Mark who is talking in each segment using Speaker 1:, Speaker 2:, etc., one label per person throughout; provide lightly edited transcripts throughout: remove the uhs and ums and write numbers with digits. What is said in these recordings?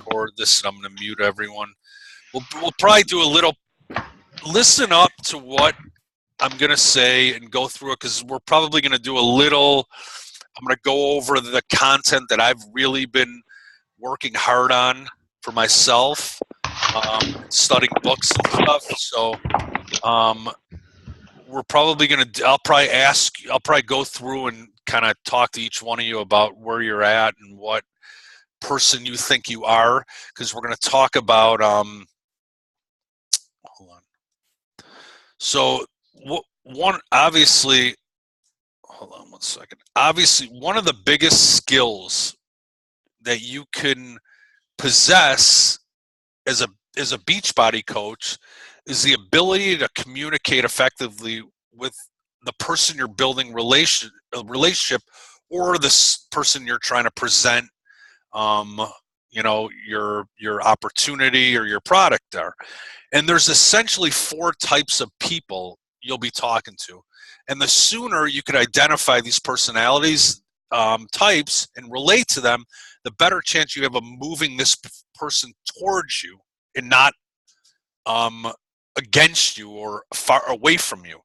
Speaker 1: record this, and I'm going to mute everyone. We'll probably do a little listen up to what I'm going to say and go through it, because we're probably going to do a little. I'm going to go over the content that I've really been working hard on for myself, studying books and stuff. So we're probably going to, I'll probably go through and kind of talk to each one of you about where you're at and what person you think you are, because we're going to talk about, hold on. So one, obviously, hold on one second. Obviously, one of the biggest skills that you can possess as a Beachbody coach is the ability to communicate effectively with the person you're building a relationship, or this person you're trying to present, your opportunity or your product there. And there's essentially 4 types of people you'll be talking to. And the sooner you can identify these personalities types and relate to them, the better chance you have of moving this person towards you and not against you or far away from you.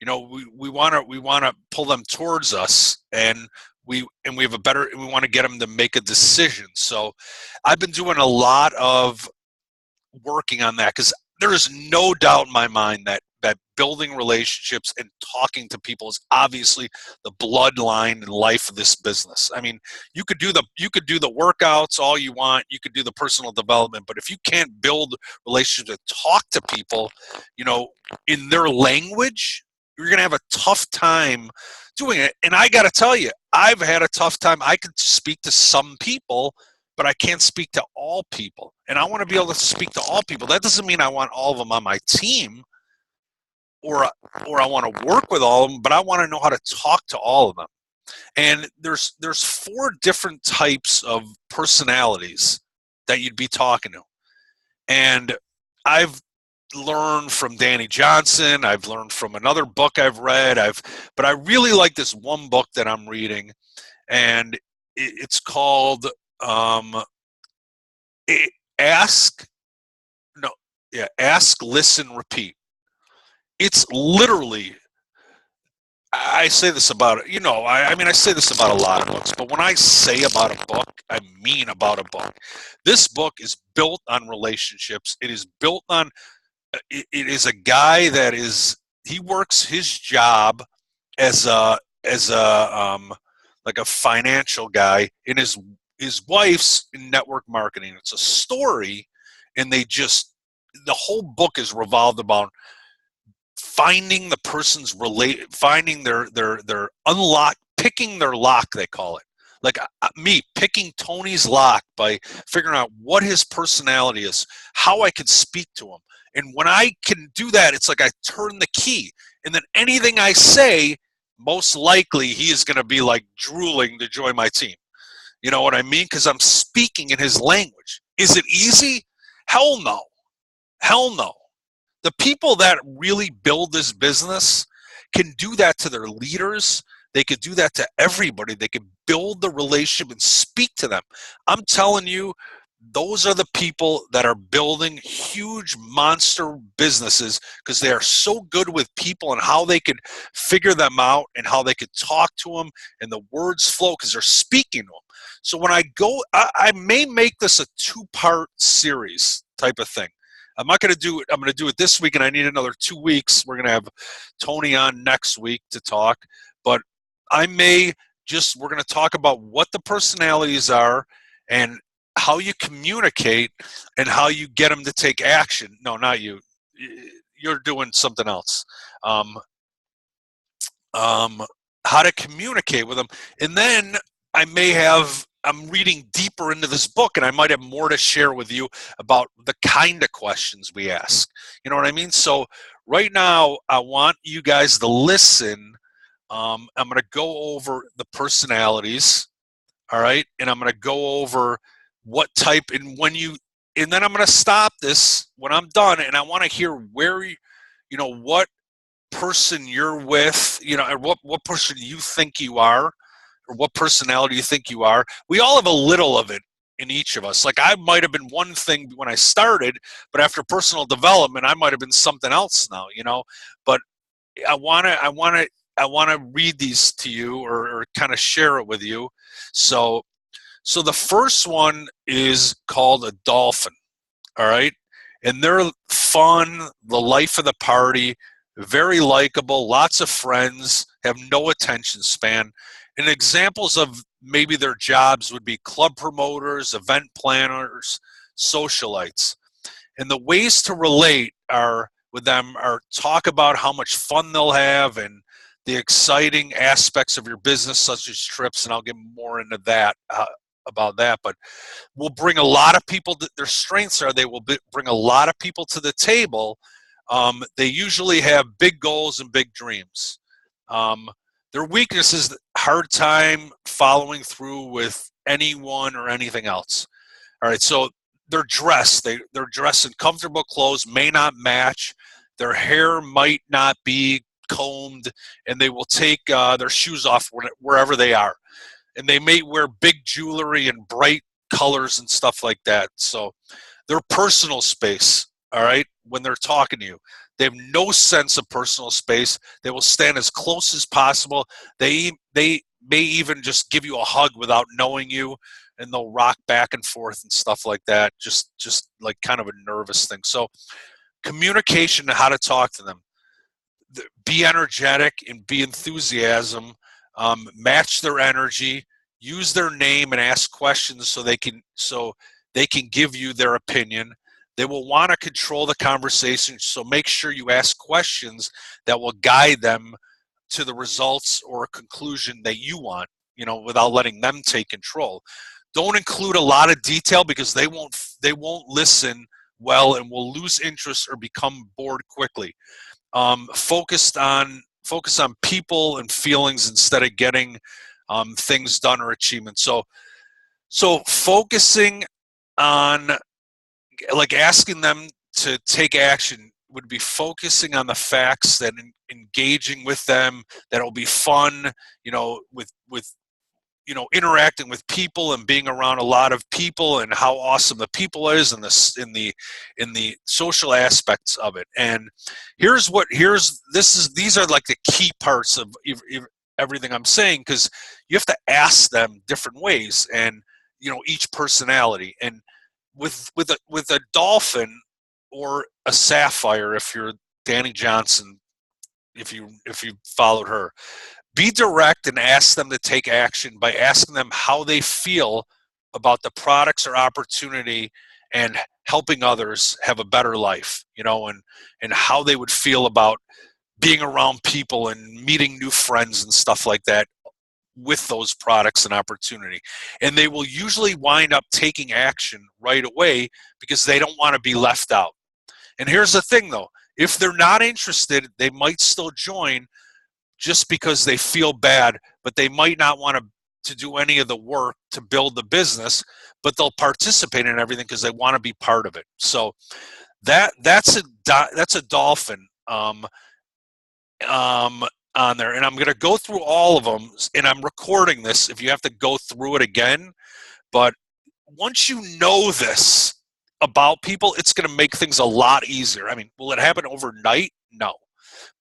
Speaker 1: We want to pull them towards us, and we want to get them to make a decision. So I've been doing a lot of working on that, because there is no doubt in my mind that building relationships and talking to people is obviously the bloodline and life of this business. I mean, you could do the workouts all you want, you could do the personal development, but if you can't build relationships and talk to people, in their language, you're going to have a tough time doing it. And I got to tell you, I've had a tough time. I can speak to some people, but I can't speak to all people. And I want to be able to speak to all people. That doesn't mean I want all of them on my team, or I want to work with all of them, but I want to know how to talk to all of them. And there's 4 different types of personalities that you'd be talking to. And I've learned from Danny Johnson. I've learned from another book I've read. But I really like this one book that I'm reading, and it's called Ask, Listen, Repeat. It's literally, I say this about it, I say this about a lot of books, but when I say about a book, I mean about a book. This book is built on relationships. It is built on, it is a guy that he works his job as a like a financial guy, and his wife's in network marketing. It's a story, and the whole book is revolved about finding the person's finding their unlock, picking their lock, they call it. Like me picking Tony's lock by figuring out what his personality is, how I can speak to him. And when I can do that, it's like I turn the key, and then anything I say, most likely he is going to be like drooling to join my team. You know what I mean? Because I'm speaking in his language. Is it easy? Hell no. Hell no. The people that really build this business can do that to their leaders. They could do that to everybody. They could build the relationship and speak to them. I'm telling you, those are the people that are building huge monster businesses, because they are so good with people and how they could figure them out and how they could talk to them, and the words flow because they're speaking to them. So when I go, I may make this a 2-part series type of thing. I'm not going to do it. I'm going to do it this week, and I need another 2 weeks. We're going to have Tony on next week to talk, but we're going to talk about what the personalities are and how you communicate and how you get them to take action. No, not you. You're doing something else. How to communicate with them. And then I'm reading deeper into this book, and I might have more to share with you about the kind of questions we ask. You know what I mean? So right now, I want you guys to listen. I'm going to go over the personalities, all right? And I'm going to go over what type, and then I'm going to stop this when I'm done, and I want to hear what person you're with, and what person you think you are, or what personality you think you are. We all have a little of it in each of us. Like I might have been one thing when I started, but after personal development, I might have been something else now, you know. But I want to read these to you, or kind of share it with you. So the first one is called a dolphin. All right, and they're fun, the life of the party, very likable, lots of friends, have no attention span. And examples of maybe their jobs would be club promoters, event planners, socialites. And the ways to relate are with them are talk about how much fun they'll have and the exciting aspects of your business, such as trips, and I'll get more into that about that. But will bring a lot of people. Their strengths are they will bring a lot of people to the table. They usually have big goals and big dreams. Their weakness is hard time following through with anyone or anything else. All right, so they're dressed. They're dressed in comfortable clothes, may not match. Their hair might not be combed, and they will take their shoes off wherever they are. And they may wear big jewelry and bright colors and stuff like that. So their personal space, all right, when they're talking to you, they have no sense of personal space. They will stand as close as possible. They may even just give you a hug without knowing you, and they'll rock back and forth and stuff like that, just like kind of a nervous thing. So communication and how to talk to them. Be energetic and be enthusiasm. Match their energy. Use their name and ask questions so they can give you their opinion. They will want to control the conversation, so make sure you ask questions that will guide them to the results or a conclusion that you want, you know, without letting them take control. Don't include a lot of detail because they won't listen well and will lose interest or become bored quickly. Focus on people and feelings instead of getting things done or achievements. So focusing on, like, asking them to take action would be focusing on the facts, that engaging with them, that it'll be fun, you know, with you know, interacting with people and being around a lot of people, and how awesome the people is, and in the social aspects of it. And these are like the key parts of everything I'm saying, because you have to ask them different ways, and you know, each personality. And with a dolphin or a sapphire, if you're Danny Johnson, if you followed her, be direct and ask them to take action by asking them how they feel about the products or opportunity and helping others have a better life, you know, and how they would feel about being around people and meeting new friends and stuff like that with those products and opportunity. And they will usually wind up taking action right away because they don't want to be left out. And here's the thing though, if they're not interested, they might still join just because they feel bad, but they might not want to do any of the work to build the business, but they'll participate in everything because they want to be part of it. So that's a dolphin on there. And I'm going to go through all of them, and I'm recording this if you have to go through it again. But once you know this about people, it's going to make things a lot easier. I mean, will it happen overnight? No.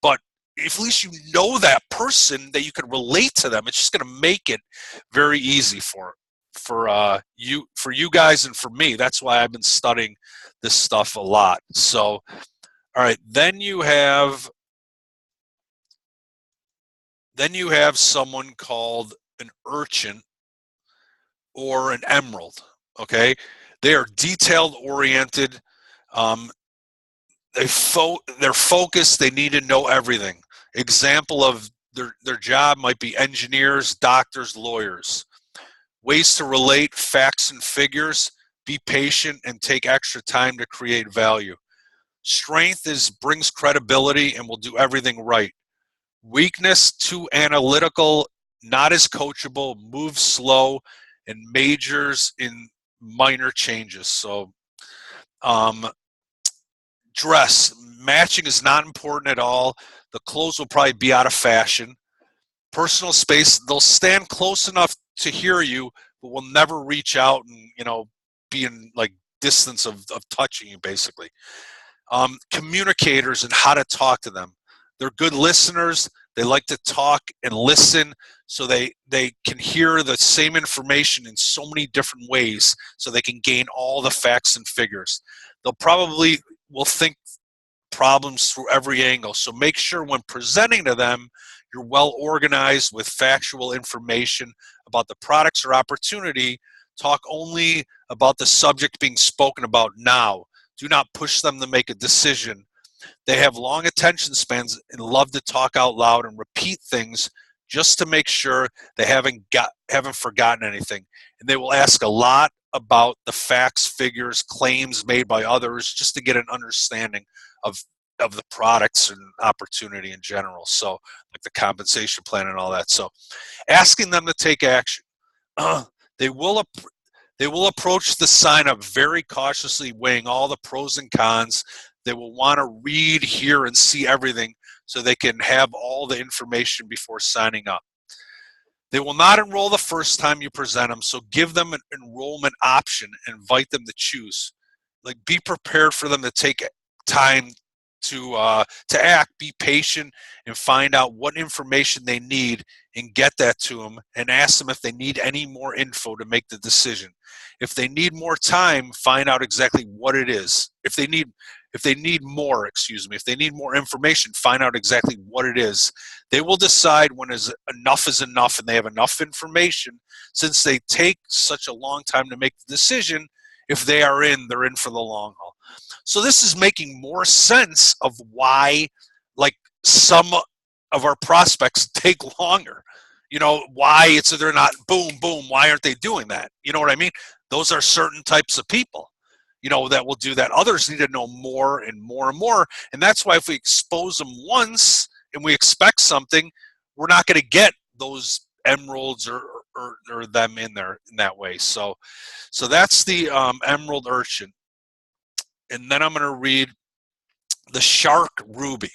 Speaker 1: But if at least you know that person, that you can relate to them, it's just going to make it very easy for you guys and for me. That's why I've been studying this stuff a lot. So, all right, then you have someone called an urchin or an emerald. Okay, they are detailed oriented. They're focused. They need to know everything. Example of their job might be engineers, doctors, lawyers. Ways to relate: facts and figures. Be patient and take extra time to create value. Strength brings credibility and will do everything right. Weakness: too analytical, not as coachable, moves slow, and majors in minor changes. So dress. Matching is not important at all. The clothes will probably be out of fashion. Personal space. They'll stand close enough to hear you but will never reach out and, be in like distance of touching you, basically. Communicators and how to talk to them. They're good listeners. They like to talk and listen, so they can hear the same information in so many different ways, so they can gain all the facts and figures. They'll probably will think problems through every angle. So make sure when presenting to them, you're well organized with factual information about the products or opportunity. Talk only about the subject being spoken about now. Do not push them to make a decision. They have long attention spans and love to talk out loud and repeat things just to make sure they haven't forgotten anything. And they will ask a lot about the facts, figures, claims made by others, just to get an understanding of the products and opportunity in general. So like the compensation plan and all that. So asking them to take action. They will approach the sign up very cautiously, weighing all the pros and cons. They will want to read, hear, and see everything so they can have all the information before signing up. They will not enroll the first time you present them, so give them an enrollment option and invite them to choose. Like, be prepared for them to take time to act, be patient, and find out what information they need and get that to them, and ask them if they need any more info to make the decision. If they need more time, find out exactly what it is. If they need more information, find out exactly what it is. They will decide when enough is enough and they have enough information. Since they take such a long time to make the decision, if they're in for the long haul. So this is making more sense of why, like, some of our prospects take longer. Why they're not boom, boom. Why aren't they doing that? You know what I mean? Those are certain types of people, that will do that. Others need to know more and more and more. And that's why if we expose them once and we expect something, we're not going to get those emeralds or them in there in that way. So that's the emerald urchin. And then I'm going to read the shark ruby.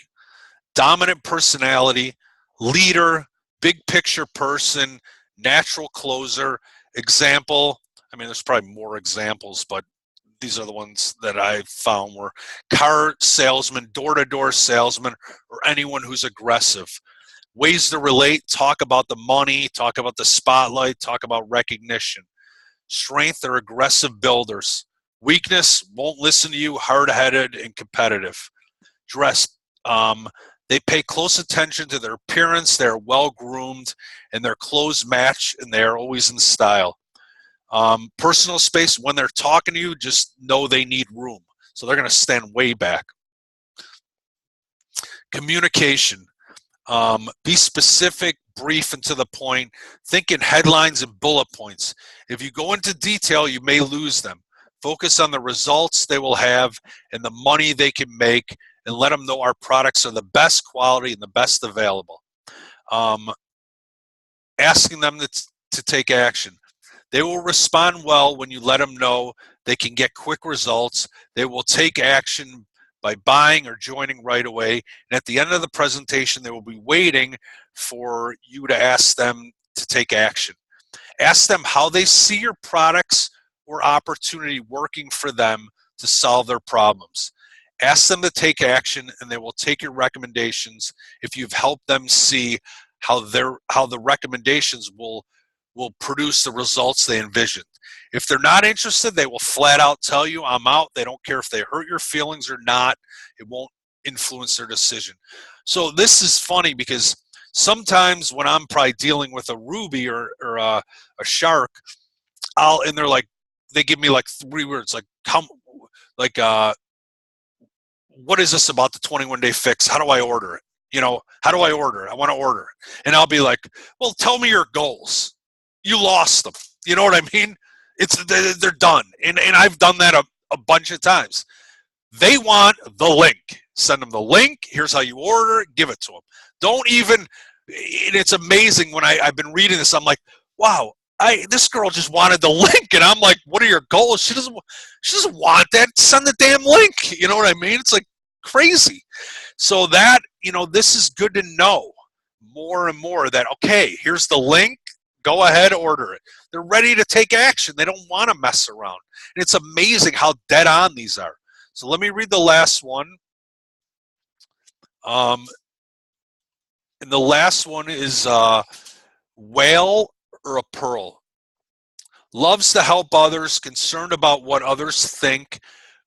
Speaker 1: Dominant personality, leader, big picture person, natural closer. Example, there's probably more examples, but these are the ones that I found were car salesman, door-to-door salesman, or anyone who's aggressive. Ways to relate: talk about the money, talk about the spotlight, talk about recognition. Strength: they're aggressive builders. Weakness: won't listen to you, hard-headed and competitive. Dress: they pay close attention to their appearance, they're well-groomed, and their clothes match, and they're always in style. Personal space: when they're talking to you, just know they need room. So they're going to stand way back. Communication: be specific, brief, and to the point. Think in headlines and bullet points. If you go into detail, you may lose them. Focus on the results they will have and the money they can make, and let them know our products are the best quality and the best available. Asking them to take action. They will respond well when you let them know they can get quick results. They will take action by buying or joining right away. And at the end of the presentation, they will be waiting for you to ask them to take action. Ask them how they see your products or opportunity working for them to solve their problems. Ask them to take action, and they will take your recommendations if you've helped them see how the recommendations will produce the results they envisioned. If they're not interested, they will flat out tell you, I'm out. They don't care if they hurt your feelings or not. It won't influence their decision. So this is funny because sometimes when I'm probably dealing with a ruby or a shark, and they're like, they give me like 3 words, like, what is this about the 21-day fix? How do I order it? How do I order it? I want to order it. And I'll be like, well, tell me your goals. You lost them. You know what I mean? They're done. And I've done that a bunch of times. They want the link. Send them the link. Here's how you order it. Give it to them. Don't even, and it's amazing when I've been reading this, I'm like, wow, this girl just wanted the link. And I'm like, what are your goals? She doesn't want that. Send the damn link. You know what I mean? It's like crazy. So that, this is good to know more and more that, okay, here's the link. Go ahead, order it. They're ready to take action. They don't want to mess around. And it's amazing how dead on these are. So let me read the last one. And the last one is whale or a pearl. Loves to help others, concerned about what others think.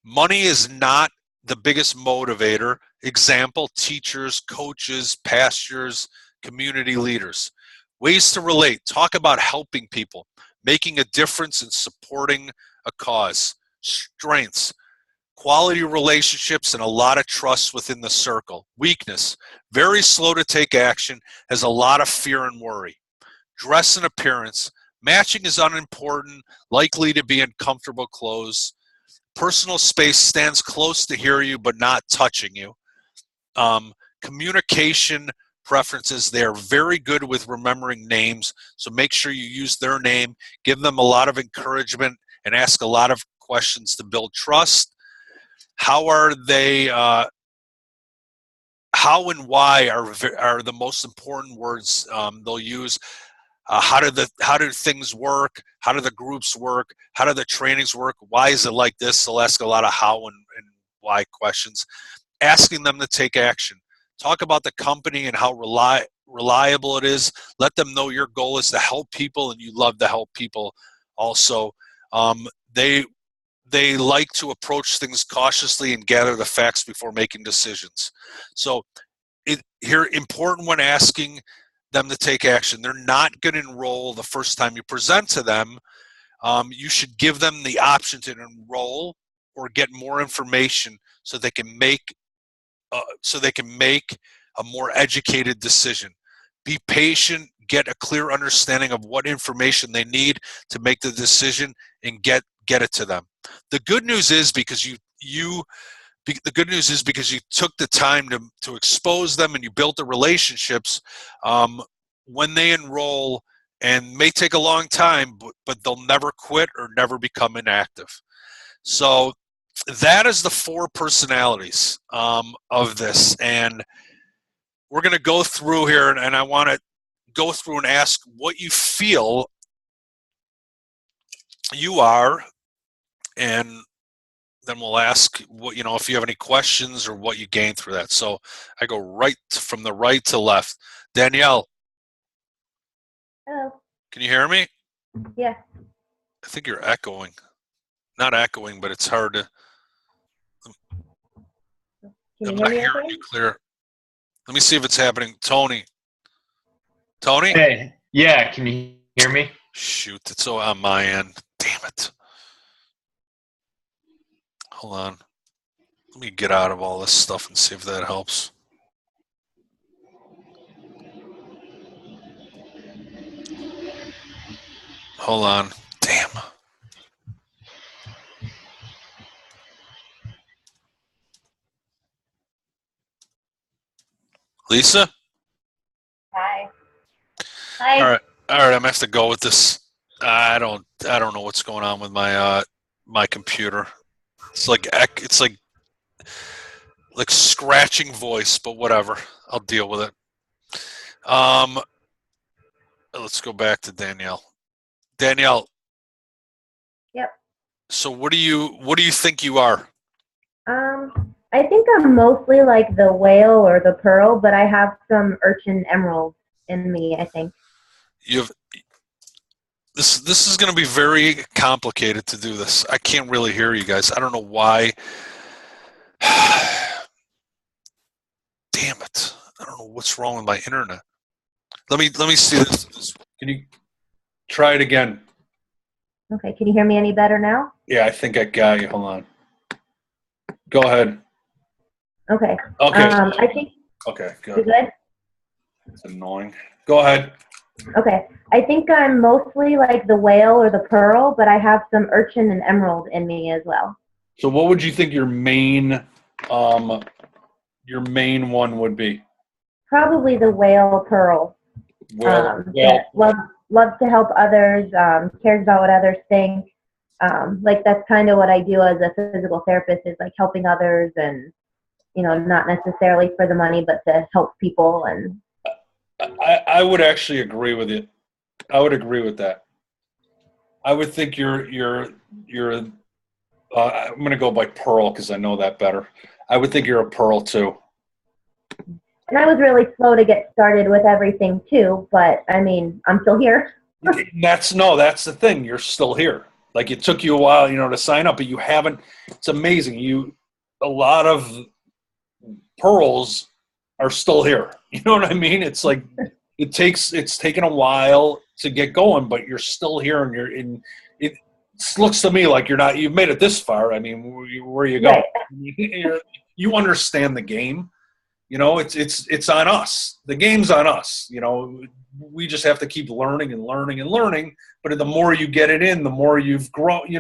Speaker 1: Money is not the biggest motivator. Example, teachers, coaches, pastors, community leaders. Ways to relate. Talk about helping people, making a difference and supporting a cause. Strengths. Quality relationships and a lot of trust within the circle. Weakness. Very slow to take action, has a lot of fear and worry. Dress and appearance. Matching is unimportant, likely to be in comfortable clothes. Personal space, stands close to hear you but not touching you. Communication preferences, they are very good with remembering names, so make sure you use their name, give them a lot of encouragement, and ask a lot of questions to build trust. How are they, how and why are the most important words they'll use. How do things work? How do the groups work? How do the trainings work? Why is it like this? They'll ask a lot of how and why questions. Asking them to take action. Talk about the company and how reliable it is. Let them know your goal is to help people and you love to help people also. They like to approach things cautiously and gather the facts before making decisions. So here, important when asking them to take action. They're not going to enroll the first time you present to them. You should give them the option to enroll or get more information so they can make a more educated decision. Be patient, get a clear understanding of what information they need to make the decision, and get it to them. The good news is because you took the time to expose them and you built the relationships. When they enroll, and may take a long time, but they'll never quit or never become inactive. So that is the 4 personalities of this, and we're going to go through here, and I want to go through and ask what you feel you are, and then we'll ask what, if you have any questions or what you gained through that. So I go from the right to left. Danielle.
Speaker 2: Hello.
Speaker 1: Can you hear me?
Speaker 2: Yeah.
Speaker 1: I think you're echoing. Not echoing, but it's hard to. I'm not hearing you clear. Let me see if it's happening. Tony?
Speaker 3: Hey, yeah, can you hear me?
Speaker 1: Shoot, it's on my end. Damn it. Hold on. Let me get out of all this stuff and see if that helps. Hold on. Damn. Lisa?
Speaker 2: Hi.
Speaker 1: All right. I'm gonna have to go with this. I don't know what's going on with my my computer. It's like scratching voice, but whatever. I'll deal with it. Let's go back to Danielle. Danielle.
Speaker 2: Yep.
Speaker 1: So what do you think you are?
Speaker 2: I think I'm mostly like the whale or the pearl, but I have some urchin emerald in me, I think.
Speaker 1: This is going to be very complicated to do this. I can't really hear you guys. I don't know why. Damn it. I don't know what's wrong with my internet. Let me see this. Can you try it again?
Speaker 2: Okay, can you hear me any better now?
Speaker 1: Yeah, I think I got you. Hold on. Go ahead.
Speaker 2: Okay.
Speaker 1: Okay.
Speaker 2: I think.
Speaker 1: Okay, good.
Speaker 2: You good?
Speaker 1: It's annoying. Go ahead.
Speaker 2: Okay. I think I'm mostly like the whale or the pearl, but I have some urchin and emerald in me as well.
Speaker 1: So what would you think your main one would be?
Speaker 2: Probably the whale pearl. That loves to help others, cares about what others think. Like that's kind of what I do as a physical therapist, is like helping others, and not necessarily for the money, but to help people. And
Speaker 1: I would actually agree with you. I would agree with that. I would think I'm going to go by Pearl because I know that better. I would think you're a Pearl too.
Speaker 2: And I was really slow to get started with everything too, but I mean, I'm still here.
Speaker 1: That's the thing. You're still here. Like it took you a while, to sign up, but you haven't. It's amazing. A lot of Pearls are still here. You know what I mean? It's like it's taken a while to get going, but you're still here, and it looks to me like you've made it this far. I mean, where you go? Right. You understand the game. It's on us. The game's on us. We just have to keep learning and learning and learning. But the more you get it in, the more you've grown. You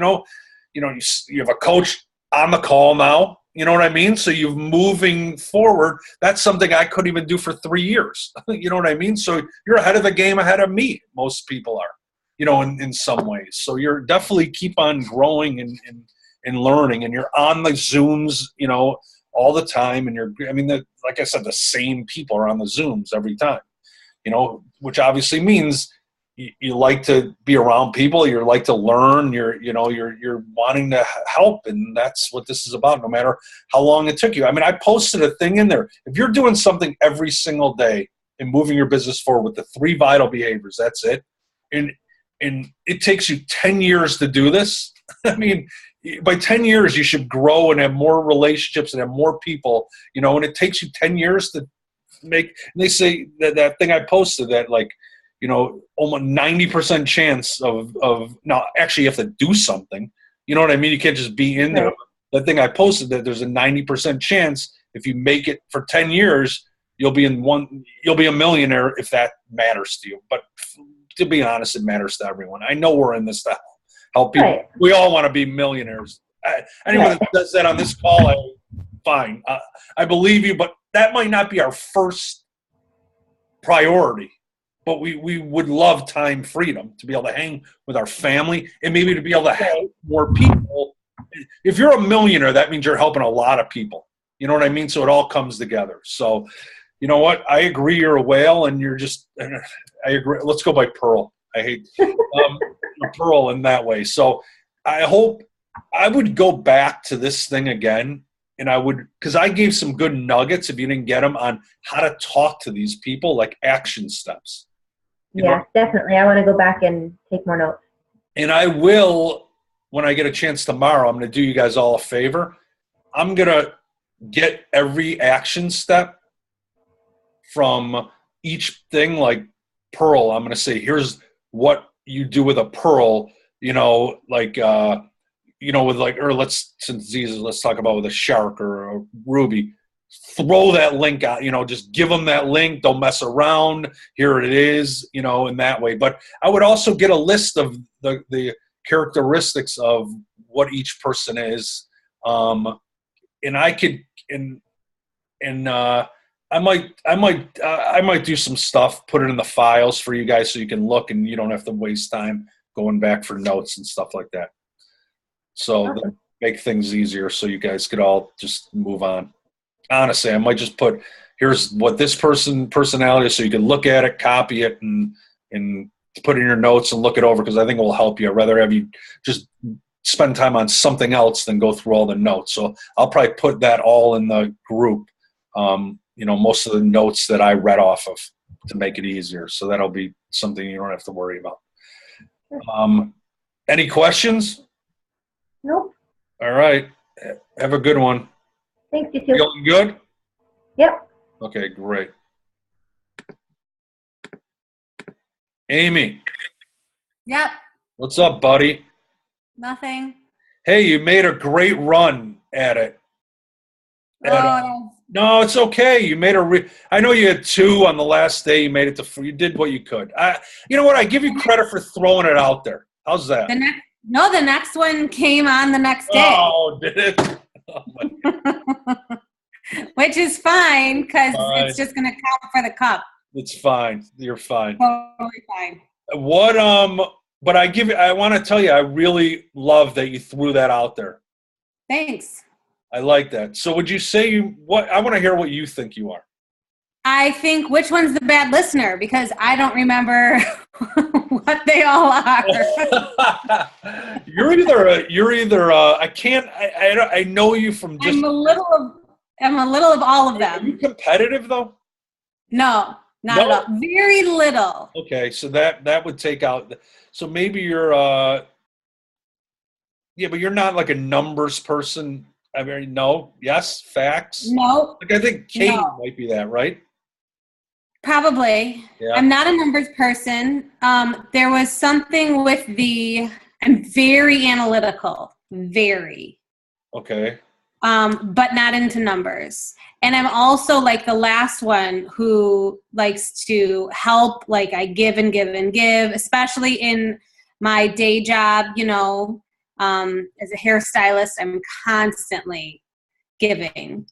Speaker 1: have a coach on the call now. You know what I mean? So you're moving forward. That's something I couldn't even do for 3 years. You know what I mean? So you're ahead of the game, ahead of me. Most people are, in some ways. So you're definitely keep on growing and learning. And you're on the Zooms, all the time. And like I said, the same people are on the Zooms every time, which obviously means you like to be around people. You like to learn. You're wanting to help, and that's what this is about. No matter how long it took you. I posted a thing in there. If you're doing something every single day and moving your business forward with the 3 vital behaviors, that's it. And it takes you 10 years to do this. By 10 years, you should grow and have more relationships and have more people. And it takes you 10 years to make. And they say that thing I posted that almost 90% chance of now actually you have to do something. You know what I mean? You can't just be in there. Right. That thing I posted that there's a 90% chance if you make it for 10 years, you'll be a millionaire if that matters to you. But to be honest, it matters to everyone. I know we're in this to help people. Right. We all want to be millionaires. Anyone that does that on this call, fine. I believe you, but that might not be our first priority. But we would love time freedom to be able to hang with our family and maybe to be able to help more people. If you're a millionaire, that means you're helping a lot of people. You know what I mean? So it all comes together. So, you know what? I agree you're a whale and I agree. Let's go by Pearl. I hate Pearl in that way. So I hope I would go back to this thing again. And because I gave some good nuggets, if you didn't get them, on how to talk to these people, like action steps.
Speaker 2: Definitely. I want to go back and take more notes.
Speaker 1: And I will, when I get a chance tomorrow, I'm going to do you guys all a favor. I'm going to get every action step from each thing, like Pearl. I'm going to say, here's what you do with a Pearl, let's talk about with a shark or a ruby. Throw that link out, just give them that link. Don't mess around. Here it is, in that way. But I would also get a list of the characteristics of what each person is. And I could, I might do some stuff, put it in the files for you guys so you can look and you don't have to waste time going back for notes and stuff like that. So awesome. Make things easier so you guys could all just move on. Honestly, I might just put, here's what this personality is so you can look at it, copy it, and put it in your notes and look it over because I think it will help you. I'd rather have you just spend time on something else than go through all the notes. So I'll probably put that all in the group, most of the notes that I read off of to make it easier. So that'll be something you don't have to worry about. Any questions?
Speaker 2: Nope.
Speaker 1: All right. Have a good one.
Speaker 2: Thanks, you too.
Speaker 1: Feeling good?
Speaker 2: Yep.
Speaker 1: Okay, great. Amy.
Speaker 4: Yep.
Speaker 1: What's up, buddy?
Speaker 4: Nothing.
Speaker 1: Hey, you made a great run at it. No, it's okay. You made I know you had 2 on the last day. You made it to. You did what you could. You know what? I give you credit for throwing it out there. How's that?
Speaker 4: The next one came on the next day.
Speaker 1: Oh, did it? Oh my God.
Speaker 4: Which is fine because it's just going to count for the cup.
Speaker 1: It's fine. You're fine.
Speaker 4: Totally fine.
Speaker 1: But I want to tell you, I really love that you threw that out there.
Speaker 4: Thanks.
Speaker 1: I like that. So would you say I want to hear what you think you are.
Speaker 4: I think which one's the bad listener because I don't remember they all are.
Speaker 1: You're either I know you from just.
Speaker 4: I'm a little of all of
Speaker 1: Are you
Speaker 4: them.
Speaker 1: competitive though?
Speaker 4: No, not
Speaker 1: No?
Speaker 4: at all. Very little.
Speaker 1: Okay, so that would take out. So maybe you're yeah, but you're not like a numbers person. I mean, no, yes, facts.
Speaker 4: No,
Speaker 1: Like I think Kate
Speaker 4: no.
Speaker 1: might be that, right?
Speaker 4: Probably.
Speaker 1: Yeah.
Speaker 4: I'm not a numbers person. There was something with I'm very analytical, very,
Speaker 1: Okay.
Speaker 4: but not into numbers. And I'm also like the last one who likes to help, like I give and give and give, especially in my day job, as a hairstylist, I'm constantly giving.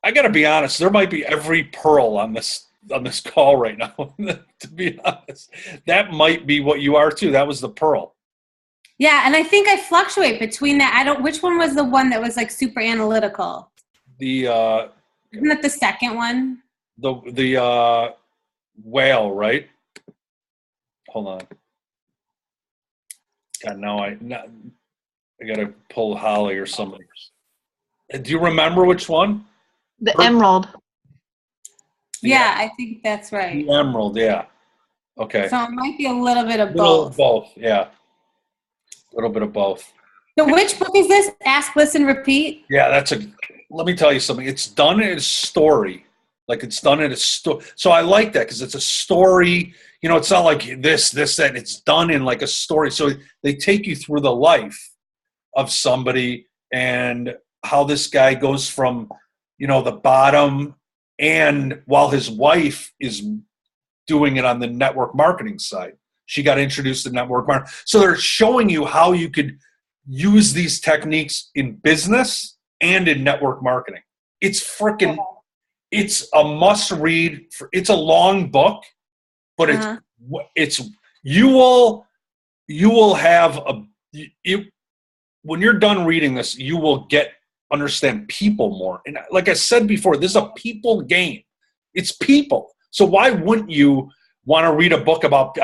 Speaker 1: I got to be honest. There might be every pearl on this call right now. To be honest, that might be what you are too. That was the pearl.
Speaker 4: Yeah, and I think I fluctuate between that. Which one was the one that was like super analytical?
Speaker 1: The
Speaker 4: Isn't that the second one?
Speaker 1: the whale, right? Hold on. God, now I got to pull Holly or somebody. Do you remember which one?
Speaker 5: The emerald.
Speaker 4: Yeah, I think that's right.
Speaker 1: The emerald, yeah. Okay.
Speaker 4: So it might be a little bit of
Speaker 1: Little
Speaker 4: both.
Speaker 1: both, yeah. A little bit of both.
Speaker 4: So which book is this? Ask, Listen, Repeat?
Speaker 1: Yeah, let me tell you something. It's done in a story. Like it's done in a story. So I like that because it's a story. It's not like this, that. It's done in like a story. So they take you through the life of somebody and how this guy goes from, the bottom, and while his wife is doing it on the network marketing side. She got introduced to network marketing. So they're showing you how you could use these techniques in business and in network marketing. It's a must read. It's a long book, but you will have when you're done reading this, you will understand people more. And like I said before, this is a people game. It's people. So why wouldn't you want to read a book about,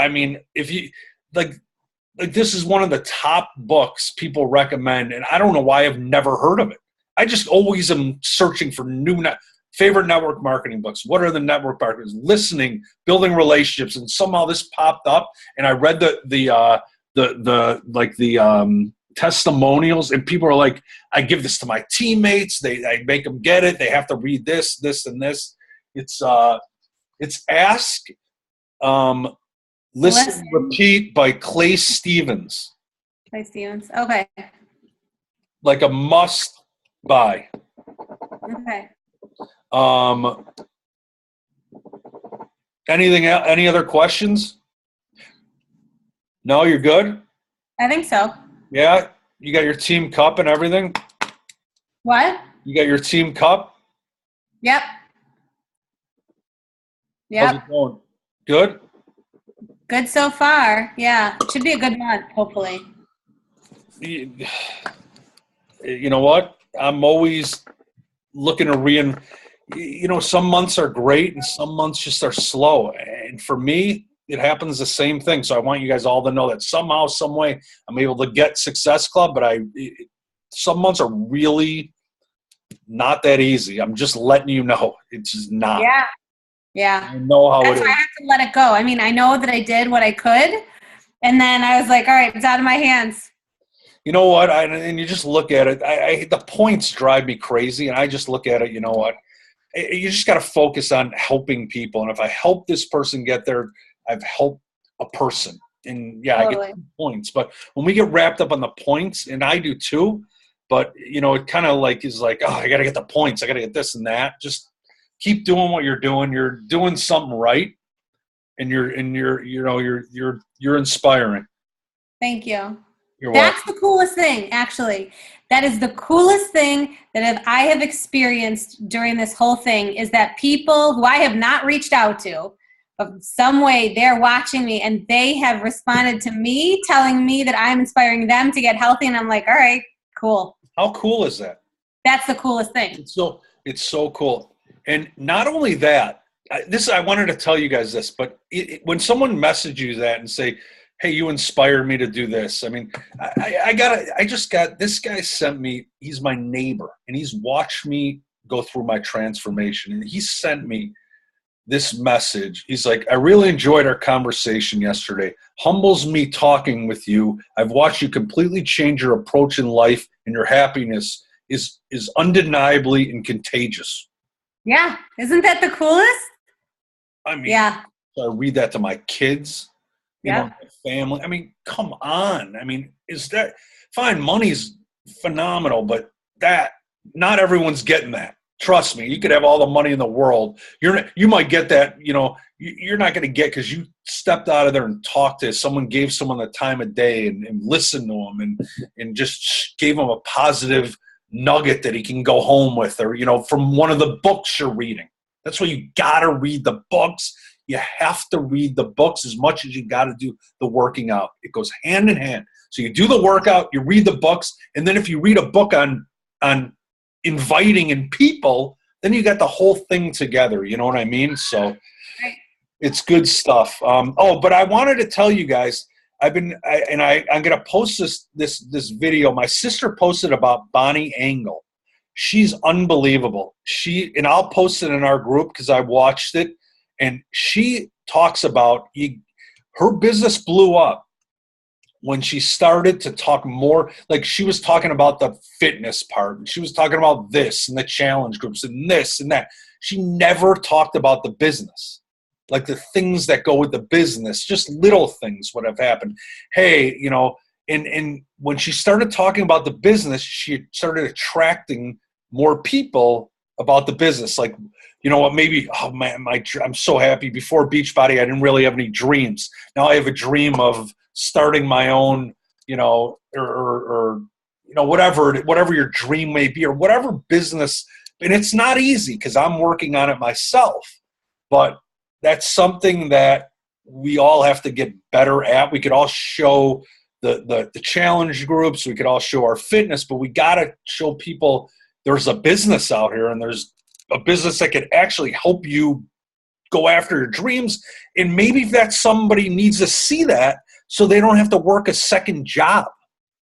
Speaker 1: if you like this is one of the top books people recommend, and I don't know why I've never heard of it. I just always am searching for favorite network marketing books. What are the network marketers? Listening, building relationships, and somehow this popped up, and I read the testimonials, and people are like, I give this to my teammates. I make them get it. They have to read this, and this. It's Ask, Listen, Repeat by Clay Stevens.
Speaker 4: Clay Stevens. Okay.
Speaker 1: Like a must buy.
Speaker 4: Okay.
Speaker 1: Any other questions? No, you're good?
Speaker 4: I think so.
Speaker 1: Yeah? You got your team cup and everything?
Speaker 4: What?
Speaker 1: You got your team cup?
Speaker 4: Yep.
Speaker 1: How's it going? Good?
Speaker 4: Good so far. Yeah. Should be a good month, hopefully.
Speaker 1: You know what? I'm always looking to some months are great and some months just are slow. And for me, it happens the same thing. So I want you guys all to know that somehow, some way, I'm able to get Success Club, but some months are really not that easy. I'm just letting you know. It's just not.
Speaker 4: Yeah. Yeah.
Speaker 1: I know how
Speaker 4: That's
Speaker 1: it
Speaker 4: why
Speaker 1: is.
Speaker 4: I have to let it go. I know that I did what I could, and then I was like, all right, it's out of my hands.
Speaker 1: You know what? And you just look at it. The points drive me crazy, and I just look at it. You know what? You just got to focus on helping people. And if I help this person get there, I've helped a person. And yeah,
Speaker 4: Totally.
Speaker 1: I get 2 points. But when we get wrapped up on the points, and I do too, but it kind of is like, oh, I got to get the points. I got to get this and that. Just keep doing what you're doing. You're doing something right, and you're inspiring.
Speaker 4: Thank you.
Speaker 1: You're
Speaker 4: That's
Speaker 1: welcome.
Speaker 4: the coolest thing, actually. That is the coolest thing that I have experienced during this whole thing is that people who I have not reached out to, but some way they're watching me and they have responded to me telling me that I'm inspiring them to get healthy, and I'm like, all right, cool.
Speaker 1: How cool is that?
Speaker 4: That's the coolest thing.
Speaker 1: It's so cool. And not only that, I wanted to tell you guys this, but when someone messages you that and say, hey, you inspired me to do this. I mean, this guy sent me, he's my neighbor, and he's watched me go through my transformation. And he sent me this message. He's like, I really enjoyed our conversation yesterday. Humbles me talking with you. I've watched you completely change your approach in life, and your happiness is undeniably and contagious.
Speaker 4: Yeah. Isn't that the coolest?
Speaker 1: I mean,
Speaker 4: Yeah.
Speaker 1: I read that to my kids, you know,
Speaker 4: Yeah.
Speaker 1: my family. I mean, come on. I mean, is that fine? Money's phenomenal, but that not everyone's getting that. Trust me, you could have all the money in the world. You might get that, you know, you're not going to get because you stepped out of there and talked to someone, gave someone the time of day and listened to them and just gave them a positive nugget that he can go home with, or, you know, from one of the books you're reading. That's why you got to read the books. You have to read the books as much as you got to do the working out. It goes hand in hand. So you do the workout, you read the books, and then if you read a book on inviting in people, then you got the whole thing together. You know what I mean? So it's good stuff. But I wanted to tell you guys, I'm going to post this video. My sister posted about Bonnie Engel. She's unbelievable. And I'll post it in our group because I watched it, and she talks about her business blew up when she started to talk more. Like, she was talking about the fitness part, and she was talking about this and the challenge groups and this and that. She never talked about the business, like the things that go with the business, just little things would have happened. Hey, you know, and when she started talking about the business, she started attracting more people about the business. Like, you know what, maybe, oh man, I'm so happy. Before Beachbody, I didn't really have any dreams. Now I have a dream of starting my own, you know, or you know, whatever your dream may be, or whatever business. And it's not easy because I'm working on it myself, but that's something that we all have to get better at. We could all show the challenge groups. We could all show our fitness, but we got to show people there's a business out here, and there's a business that could actually help you go after your dreams. And maybe that somebody needs to see that so they don't have to work a second job.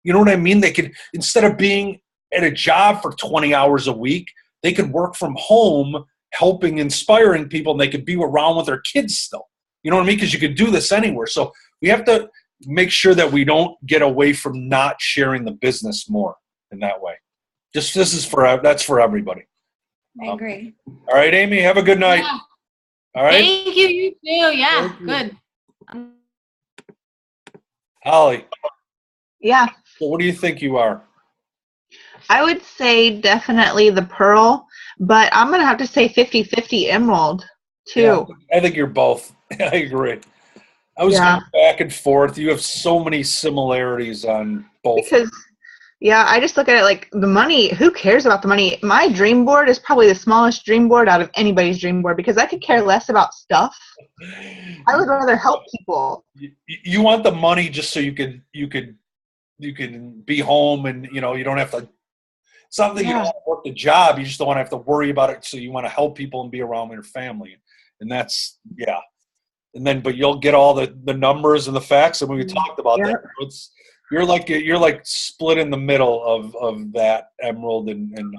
Speaker 1: You know what I mean? They could, instead of being at a job for 20 hours a week, they could work from home helping, inspiring people, and they could be around with their kids still. You know what I mean? Because you could do this anywhere. So we have to make sure that we don't get away from not sharing the business more in that way. That's for everybody.
Speaker 4: I agree.
Speaker 1: All right, Amy, have a good night.
Speaker 4: Yeah.
Speaker 1: All right.
Speaker 4: Thank you. You too. Yeah.
Speaker 1: Thank you.
Speaker 4: Good.
Speaker 1: Holly,
Speaker 5: Yeah,
Speaker 1: so what do you think you are?
Speaker 5: I would say definitely the pearl, but I'm going to have to say 50-50 emerald too.
Speaker 1: Yeah, I think you're both. I agree. I was going back and forth. You have so many similarities on both.
Speaker 5: Because, yeah, I just look at it like the money, who cares about the money? My dream board is probably the smallest dream board out of anybody's dream board because I could care less about stuff. I would rather help people.
Speaker 1: You want the money just so you can be home, and you know, you don't have to. It's not that you don't want to work the job. You just don't want to have to worry about it. So you want to help people and be around your family, and that's And then, but you'll get all the numbers and the facts, and we talked about that. You're like split in the middle of that emerald and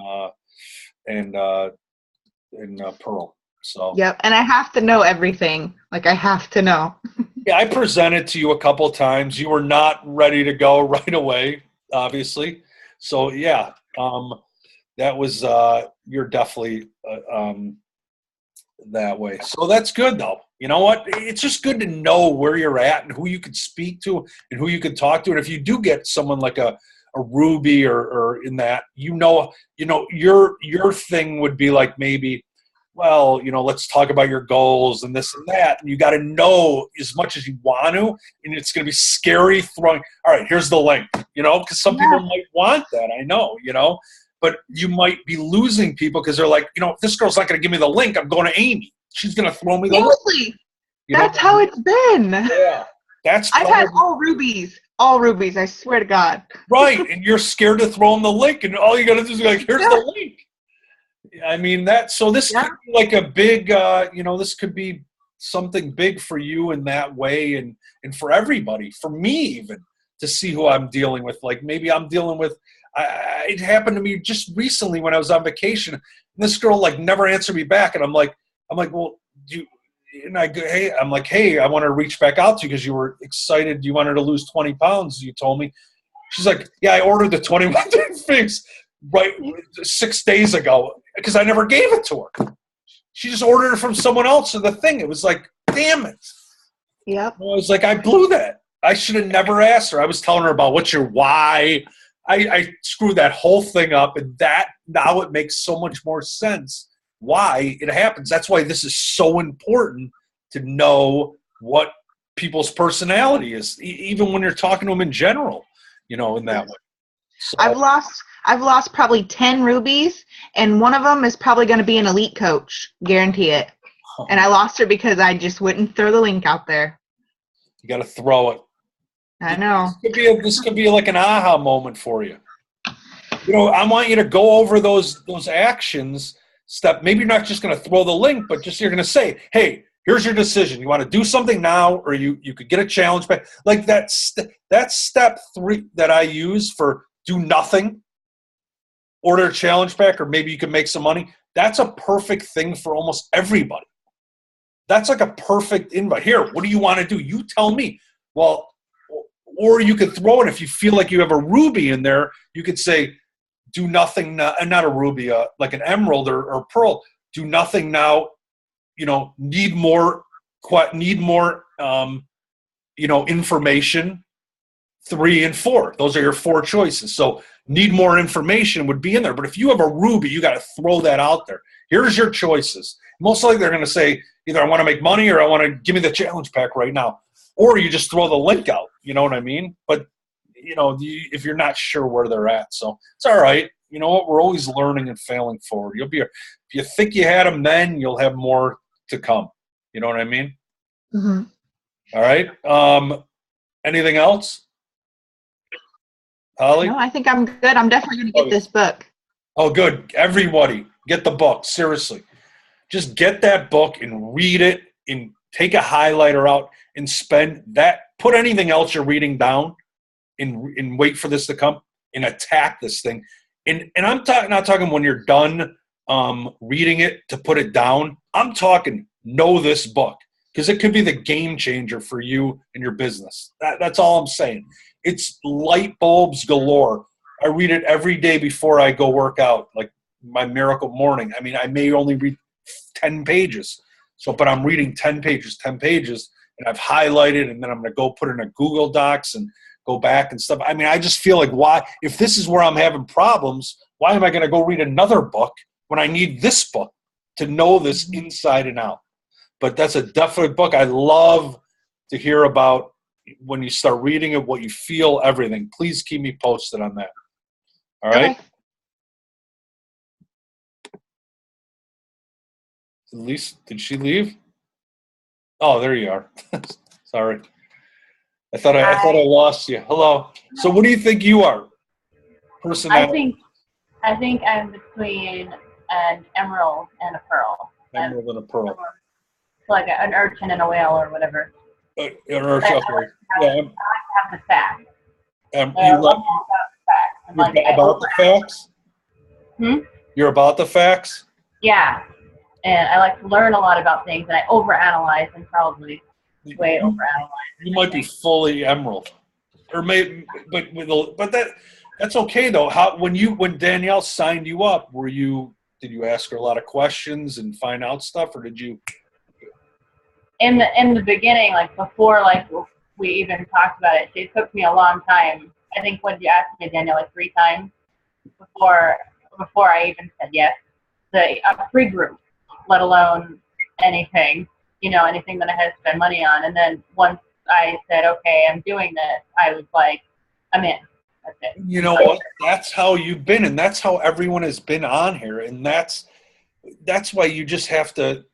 Speaker 1: pearl. So
Speaker 5: and I have to know everything. Like, I have to know.
Speaker 1: Yeah, I presented to you a couple of times. You were not ready to go right away, obviously. So yeah, that was you're definitely that way. So that's good though. You know what? It's just good to know where you're at and who you could speak to and who you could talk to. And if you do get someone like a Ruby or in that, you know, your thing would be like, maybe, well, you know, let's talk about your goals and this and that. And you got to know as much as you want to, and it's going to be scary throwing, all right, here's the link, you know, because some people might want that. I know, you know, but you might be losing people because they're like, you know, if this girl's not going to give me the link, I'm going to Amy. She's going to throw me the link.
Speaker 5: That's how it's been.
Speaker 1: Yeah.
Speaker 5: I've had all rubies, I swear to God.
Speaker 1: Right, and you're scared to throw them the link, and all you got to do is like, here's the link. I mean, so this could be like a big, you know, this could be something big for you in that way, and for everybody, for me even, to see who I'm dealing with. Like maybe I'm dealing with, it happened to me just recently when I was on vacation. And this girl like never answered me back, and I'm like, well, and I go, hey, I'm like, hey, I want to reach back out to you because you were excited. You wanted to lose 20 pounds. You told me. She's like, yeah, I ordered the 21-day fix right 6 days ago because I never gave it to her. She just ordered it from someone else. And the thing, it was like, damn it.
Speaker 5: Yep.
Speaker 1: I was like, I blew that. I should have never asked her. I was telling her about what's your why. I screwed that whole thing up, and that now it makes so much more sense why it happens. That's why this is so important to know what people's personality is, even when you're talking to them in general, in that way. So,
Speaker 5: I've lost probably 10 rubies, and one of them is probably going to be an elite coach, guarantee it. And I lost her because I just wouldn't throw the link out there.
Speaker 1: you got to throw it.
Speaker 5: I know.
Speaker 1: This could be like an aha moment for you. I want you to go over those actions. Maybe you're not just going to throw the link, but just you're going to say, hey, here's your decision. You want to do something now, or you could get a challenge back. Like that step 3 that I use for do nothing, order a challenge back, or maybe you can make some money. That's a perfect thing for almost everybody. That's like a perfect invite. Here, what do you want to do? You tell me. Well, or you could throw it if you feel like you have a ruby in there. You could say, do nothing, not a ruby, like an emerald or pearl. Do nothing now. Need more information. 3 and 4. Those are your 4 choices. So need more information would be in there. But if you have a ruby, you got to throw that out there. Here's your choices. Most likely they're going to say either I want to make money or I want to give me the challenge pack right now. Or you just throw the link out. You know what I mean? But, if you're not sure where they're at. So it's all right. You know what? We're always learning and failing forward. If you think you had them then, you'll have more to come. You know what I mean?
Speaker 5: Mm-hmm.
Speaker 1: All right. Anything else? Holly?
Speaker 5: No, I think I'm good. I'm definitely going to get this book.
Speaker 1: Oh, good. Everybody, get the book. Seriously. Just get that book and read it and take a highlighter out and spend that. Put anything else you're reading down and wait for this to come and attack this thing. And I'm not talking when you're done reading it to put it down. I'm talking know this book because it could be the game changer for you and your business. That's all I'm saying. It's light bulbs galore. I read it every day before I go work out, like my miracle morning. I mean, I may only read 10 pages. But I'm reading 10 pages, and I've highlighted, and then I'm going to go put it in a Google Docs and go back and stuff. I mean, I just feel like if this is where I'm having problems, why am I going to go read another book when I need this book to know this inside and out? But that's a definite book. I love to hear about when you start reading it, what you feel, everything. Please keep me posted on that. All right?
Speaker 5: Okay.
Speaker 1: Elise, did she leave? Oh, there you are. Sorry. I thought I lost you. Hello. So what do you think you are? Personality.
Speaker 2: I think I'm between an emerald and a pearl.
Speaker 1: Emerald and a pearl.
Speaker 2: Like an urchin and a whale or whatever.
Speaker 1: An urchin. Okay. Yeah.
Speaker 2: I like to have the facts.
Speaker 1: You like about the facts? You're about the facts?
Speaker 2: Yeah. And I like to learn a lot about things, and I overanalyze and probably way overanalyze.
Speaker 1: You might be fully emerald, or maybe, but that's okay though. When Danielle signed you up, did you ask her a lot of questions and find out stuff, or did you?
Speaker 2: In the beginning, like before, like we even talked about it, it took me a long time. I think when you asked me, Danielle, like 3 times before I even said yes. A free group. Let alone anything that I had to spend money on. And then once I said, okay, I'm doing this, I was like, I'm in. That's it.
Speaker 1: You know what? That's how you've been, and that's how everyone has been on here. And that's why you just have to,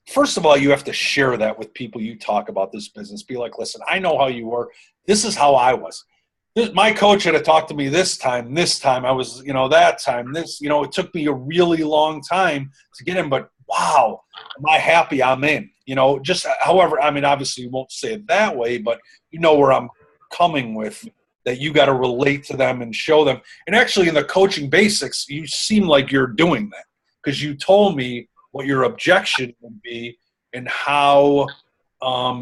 Speaker 1: first of all, you have to share that with people you talk about this business. Be like, listen, I know how you were. This is how I was. My coach had to talk to me this time I was, that time, it took me a really long time to get him, but wow, am I happy I'm in? You know, just however, I mean, obviously you won't say it that way, but you know where I'm coming with, that you got to relate to them and show them. And actually in the coaching basics, you seem like you're doing that, because you told me what your objection would be and how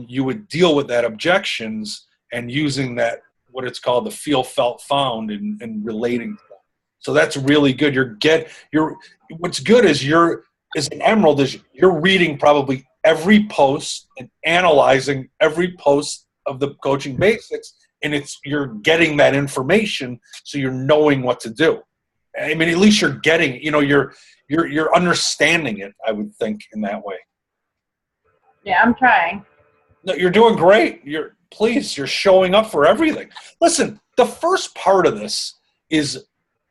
Speaker 1: you would deal with that objections, and using that, what it's called, the feel, felt, found, and relating to them. So that's really good. What's good is as an emerald is you're reading probably every post and analyzing every post of the coaching basics, and you're getting that information, so you're knowing what to do. I mean, at least you're getting, you know, you're understanding it, I would think, in that way.
Speaker 2: Yeah, I'm trying.
Speaker 1: No, you're doing great. You're showing up for everything. Listen, the first part of this is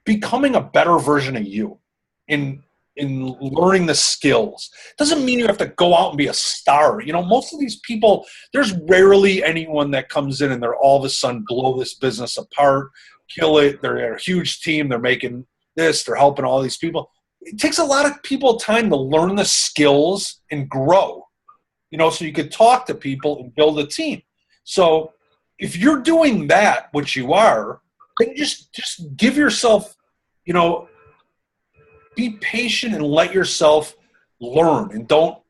Speaker 1: becoming a better version of you in learning the skills. Doesn't mean you have to go out and be a star. You know, most of these people, there's rarely anyone that comes in and they're all of a sudden blow this business apart, kill it. They're a huge team. They're making this. They're helping all these people. It takes a lot of people time to learn the skills and grow, you know, so you could talk to people and build a team. So if you're doing that, which you are, then just give yourself, you know, be patient and let yourself learn,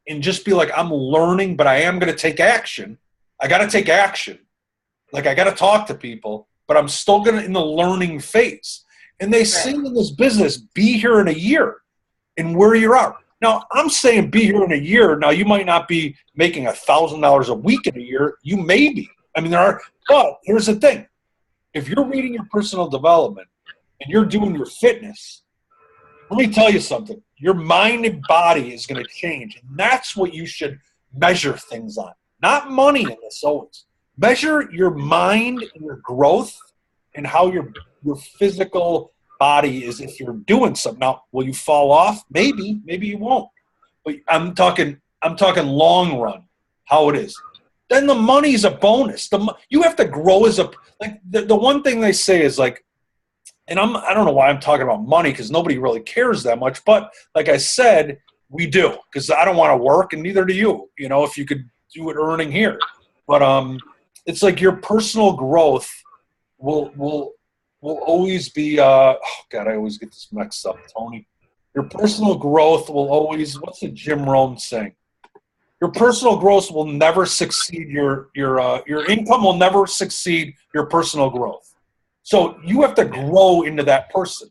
Speaker 1: and just be like, I'm learning, but I am going to take action. I got to take action. Like, I got to talk to people, but I'm still going to in the learning phase. And they say in this business, be here in a year and where you're at. Now, I'm saying be here in a year. Now, you might not be making $1,000 a week in a year. You may be. I mean, but here's the thing. If you're reading your personal development and you're doing your fitness, let me tell you something. Your mind and body is going to change. And that's what you should measure things on. Not money in this always. Measure your mind and your growth and how your physical body is if you're doing something. Now, will you fall off? Maybe you won't. But I'm talking long run, how it is. Then the money's a bonus. You have to grow as the one thing they say is like, and I don't know why I'm talking about money, because nobody really cares that much. But like I said, we do, because I don't want to work, and neither do you. You know, if you could do it earning here, but it's like your personal growth will always be. Oh God, I always get this mixed up, Tony. Your personal growth will always. What's the Jim Rohn saying? Your personal growth will never succeed. Your income will never succeed your personal growth. So you have to grow into that person,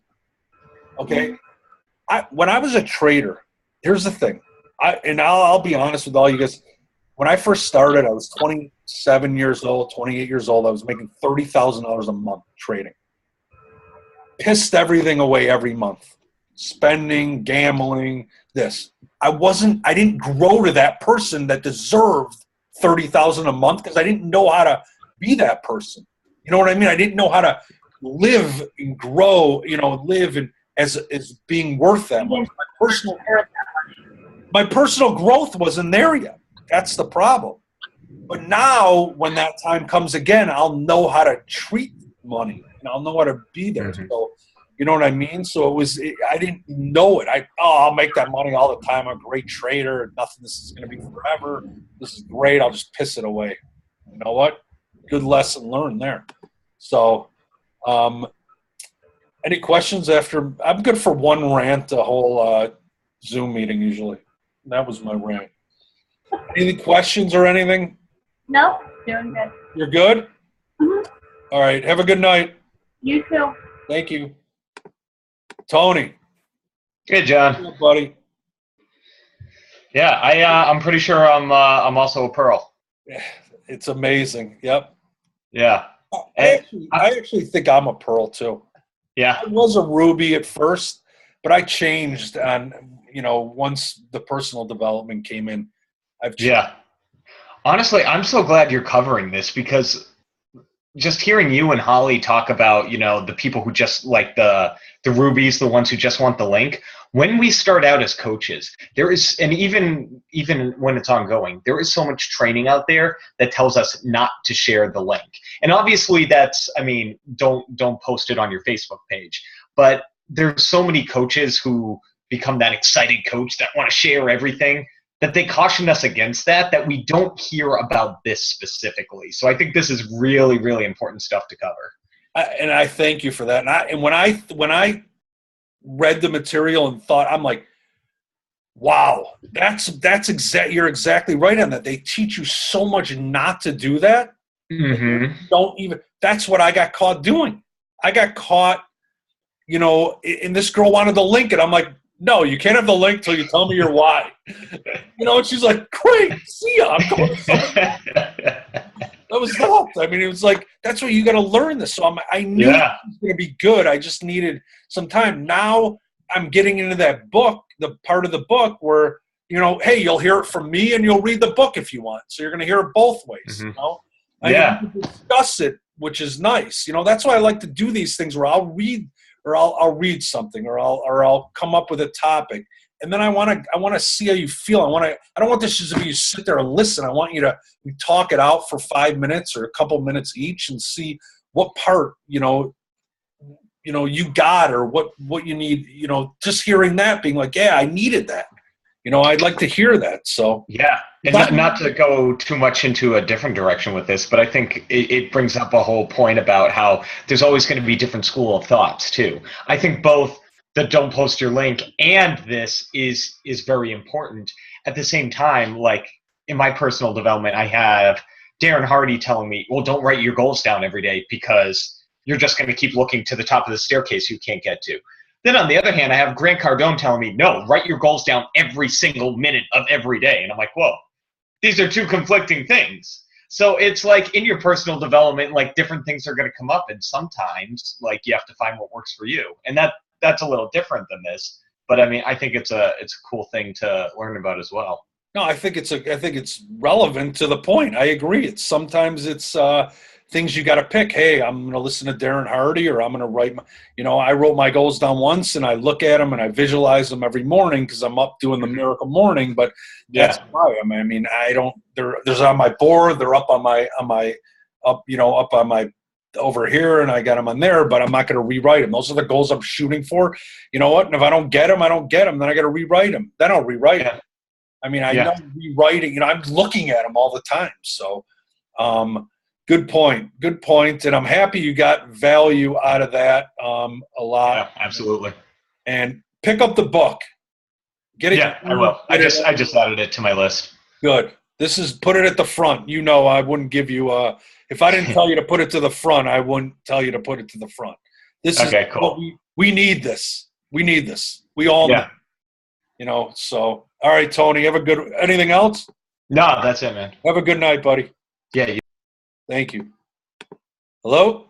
Speaker 1: okay? When I was a trader, here's the thing. I'll be honest with all you guys. When I first started, I was 27 years old, 28 years old. I was making $30,000 a month trading. Pissed everything away every month. Spending, gambling, this. I didn't grow to that person that deserved $30,000 a month, because I didn't know how to be that person. You know what I mean? I didn't know how to live and grow, you know, as being worth that much. My personal growth wasn't there yet. That's the problem. But now, when that time comes again, I'll know how to treat money, and I'll know how to be there.
Speaker 3: Mm-hmm.
Speaker 1: So, you know what I mean? So I didn't know it. I'll make that money all the time. I'm a great trader. This is going to be forever. This is great. I'll just piss it away. You know what? Good lesson learned there. So, any questions after? I'm good for one rant, a whole Zoom meeting usually. That was my rant. Any questions or anything?
Speaker 2: Nope, doing good.
Speaker 1: You're good?
Speaker 2: Mm-hmm.
Speaker 1: All right. Have a good night.
Speaker 2: You too.
Speaker 1: Thank you. Tony.
Speaker 3: Good, John.
Speaker 1: What's up, buddy?
Speaker 3: Yeah, I'm pretty sure I'm also a pearl.
Speaker 1: It's amazing. Yep.
Speaker 3: Yeah.
Speaker 1: I actually think I'm a pearl too.
Speaker 3: Yeah.
Speaker 1: I was a ruby at first, but I changed on, once the personal development came in.
Speaker 3: Yeah. Honestly, I'm so glad you're covering this, because just hearing you and Holly talk about, the people who just like the rubies, the ones who just want the link. When we start out as coaches, there is, and even when it's ongoing, there is so much training out there that tells us not to share the link. And obviously don't post it on your Facebook page. But there's so many coaches who become that excited coach that want to share everything, that they caution us against that we don't hear about this specifically. So I think this is really, really important stuff to cover.
Speaker 1: And I thank you for that. And when I read the material and thought, I'm like, wow, you're exactly right on that. They teach you so much not to do that. That's what I got caught doing. I got caught, and this girl wanted the link, and I'm like, no, you can't have the link till you tell me your why. And she's like, great, see ya. I'm going to that was helped. I mean, it was like, that's what you got to learn this. So I knew it was going to be good. I just needed some time. Now I'm getting into that book, the part of the book where, hey, you'll hear it from me and you'll read the book if you want. So you're going to hear it both ways. I can discuss it, which is nice. That's why I like to do these things where I'll read something or I'll come up with a topic. And then I want to see how you feel. I don't want this just to be you sit there and listen. I want you to talk it out for 5 minutes or a couple minutes each and see what part, you got or what you need, just hearing that being like, yeah, I needed that. I'd like to hear that. So
Speaker 3: yeah. And not to go too much into a different direction with this, but I think it brings up a whole point about how there's always going to be different school of thoughts too. I think both the don't post your link and this is very important. At the same time, like in my personal development, I have Darren Hardy telling me, well, don't write your goals down every day because you're just going to keep looking to the top of the staircase you can't get to. Then on the other hand, I have Grant Cardone telling me, no, write your goals down every single minute of every day. And I'm like, whoa, these are two conflicting things. So it's like in your personal development, like different things are going to come up. And sometimes like you have to find what works for you. And that's a little different than this. But I mean, I think it's a cool thing to learn about as well.
Speaker 1: No, I think it's relevant to the point. I agree. Sometimes it's things you got to pick. Hey, I'm going to listen to Darren Hardy, or I'm going to write I wrote my goals down once and I look at them and I visualize them every morning because I'm up doing the miracle morning. But that's why. I mean, there's on my board. They're up on my over here, and I got them on there. But I'm not going to rewrite them. Those are the goals I'm shooting for. You know what? And if I don't get them, I don't get them. Then I got to rewrite them. Then I'll rewrite them. I mean, I know rewriting. I'm looking at them all the time. So. Good point. And I'm happy you got value out of that a lot.
Speaker 3: Yeah, absolutely.
Speaker 1: And pick up the book. Get it.
Speaker 3: Yeah, I will. I just added it to my list.
Speaker 1: Good. Put it at the front. I wouldn't give you if I didn't tell you to put it to the front, I wouldn't tell you to put it to the front. This is cool. We need this. We need this. We all need. So all right, Tony, anything else?
Speaker 3: No, that's it, man.
Speaker 1: Have a good night, buddy.
Speaker 3: Yeah.
Speaker 1: Thank you. Hello?